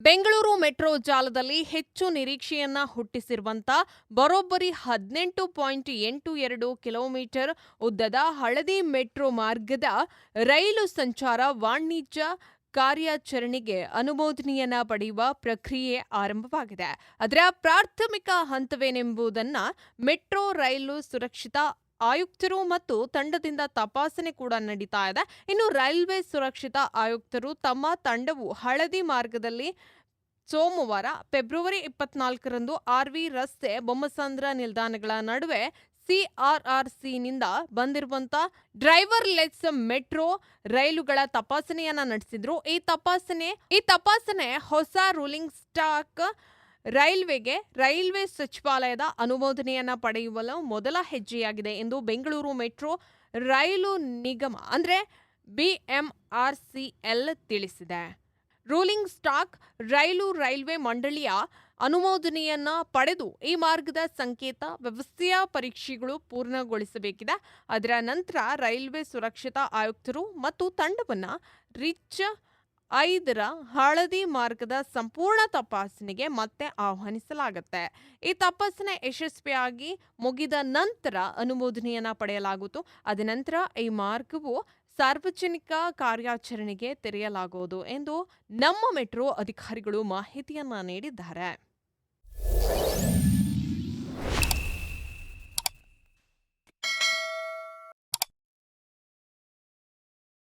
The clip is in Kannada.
ಬೆಂಗಳೂರು ಮೆಟ್ರೋ ಜಾಲದಲ್ಲಿ ಹೆಚ್ಚು ನಿರೀಕ್ಷೆಯನ್ನ ಹುಟ್ಟಿಸಿರುವಂತ ಬರೋಬ್ಬರಿ 18.82 ಕಿಲೋಮೀಟರ್ ಉದ್ದದ ಹಳದಿ ಮೆಟ್ರೋ ಮಾರ್ಗದ ರೈಲು ಸಂಚಾರ ವಾಣಿಜ್ಯ ಕಾರ್ಯಾಚರಣೆಗೆ ಅನುಮೋದನೆಯನ್ನ ಪಡೆಯುವ ಪ್ರಕ್ರಿಯೆ ಆರಂಭವಾಗಿದೆ. ಅದರ ಪ್ರಾಥಮಿಕ ಹಂತವೇನೆಂಬುದನ್ನ ಮೆಟ್ರೋ ರೈಲು ಸುರಕ್ಷತಾ ಆಯುಕ್ತರು ಮತ್ತು ತಂಡದಿಂದ ತಪಾಸಣೆ ಕೂಡ ನಡೀತಾ ಇದೆ. ಇನ್ನು ರೈಲ್ವೆ ಸುರಕ್ಷತಾ ಆಯುಕ್ತರು ತಮ್ಮ ತಂಡವು ಹಳದಿ ಮಾರ್ಗದಲ್ಲಿ ಸೋಮವಾರ ಫೆಬ್ರವರಿ 24ರಂದು ಆರ್ವಿ ರಸ್ತೆ ಬೊಮ್ಮಸಂದ್ರ ನಿಲ್ದಾಣಗಳ ನಡುವೆ ಸಿಆರ್ಆರ್ಸಿನಿಂದ ಬಂದಿರುವಂತ ಡ್ರೈವರ್ಲೆಸ್ ಮೆಟ್ರೋ ರೈಲುಗಳ ತಪಾಸಣೆಯನ್ನ ನಡೆಸಿದ್ರು. ಈ ತಪಾಸಣೆ ಹೊಸ ರೂಲಿಂಗ್ ಸ್ಟಾಕ್ ರೈಲ್ವೆಗೆ ರೈಲ್ವೆ ಸಚಿವಾಲಯದ ಅನುಮೋದನೆಯನ್ನ ಪಡೆಯುವ ಮೊದಲ ಹೆಜ್ಜೆಯಾಗಿದೆ ಎಂದು ಬೆಂಗಳೂರು ಮೆಟ್ರೋ ರೈಲು ನಿಗಮ ಅಂದ್ರೆ ಬಿಎಂಆರ್ಸಿಎಲ್ ತಿಳಿಸಿದೆ. ರೂಲಿಂಗ್ ಸ್ಟಾಕ್ ರೈಲ್ವೆ ಮಂಡಳಿಯ ಅನುಮೋದನೆಯನ್ನ ಪಡೆದು ಈ ಮಾರ್ಗದ ಸಂಕೇತ ವ್ಯವಸ್ಥೆಯ ಪರೀಕ್ಷೆಗಳು ಪೂರ್ಣಗೊಳಿಸಬೇಕಿದೆ. ಅದರ ನಂತರ ರೈಲ್ವೆ ಸುರಕ್ಷತಾ ಆಯುಕ್ತರು ಮತ್ತು ತಂಡವನ್ನ ರಿಚ್ 5ರ ಹಳದಿ ಮಾರ್ಗದ ಸಂಪೂರ್ಣ ತಪಾಸಣೆಗೆ ಮತ್ತೆ ಆಹ್ವಾನಿಸಲಾಗುತ್ತೆ. ಈ ತಪಾಸಣೆ ಯಶಸ್ವಿಯಾಗಿ ಮುಗಿದ ನಂತರ ಅನುಮೋದನೆಯನ್ನ ಪಡೆಯಲಾಗುವುದು. ಅದ ನಂತರ ಈ ಮಾರ್ಗವು ಸಾರ್ವಜನಿಕ ಕಾರ್ಯಾಚರಣೆಗೆ ತೆರೆಯಲಾಗುವುದು ಎಂದು ನಮ್ಮ ಮೆಟ್ರೋ ಅಧಿಕಾರಿಗಳು ಮಾಹಿತಿಯನ್ನ ನೀಡಿದ್ದಾರೆ.